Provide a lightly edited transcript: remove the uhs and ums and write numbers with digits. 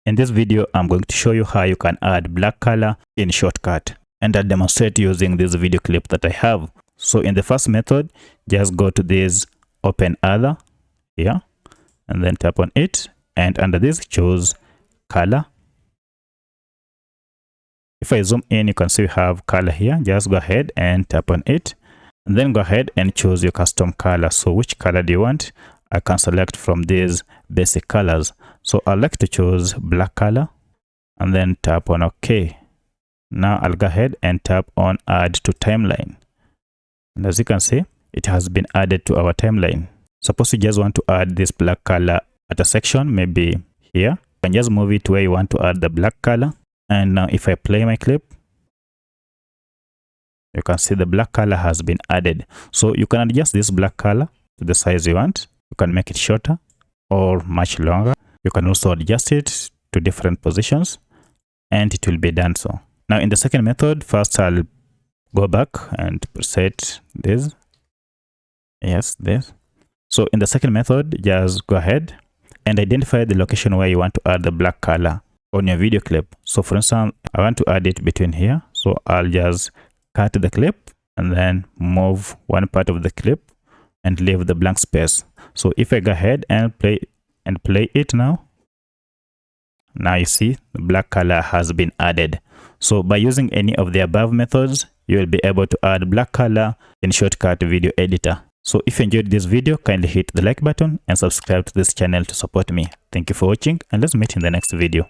In this video, I'm going to show you how you can add black color in Shotcut, and I'll demonstrate using this video clip that I have. So in the first method, just go to this open other here and then tap on it, and under this choose color. If I zoom in, you can see we have color here. Just go ahead and tap on it, and then go ahead and choose your custom color. So which color do you want? I can select from these basic colors. So I like to choose black color and then tap on OK. Now I'll go ahead and tap on add to timeline. And as you can see, it has been added to our timeline. Suppose you just want to add this black color at a section, maybe here. You can just move it where you want to add the black color. And now if I play my clip, you can see the black color has been added. So you can adjust this black color to the size you want. You can make it shorter or much longer. You can also adjust it to different positions and it will be done so. Now in the second method, first I'll go back and preset this. Yes, this. So in the second method, just go ahead and identify the location where you want to add the black color on your video clip. So for instance, I want to add it between here. So I'll just cut the clip and then move one part of the clip and leave the blank space. So if I go ahead and play it now you see the black color has been added. So by using any of the above methods, you will be able to add black color in Shotcut video editor. So if you enjoyed this video, kindly hit the like button and subscribe to this channel to support me. Thank you for watching, and let's meet in the next video.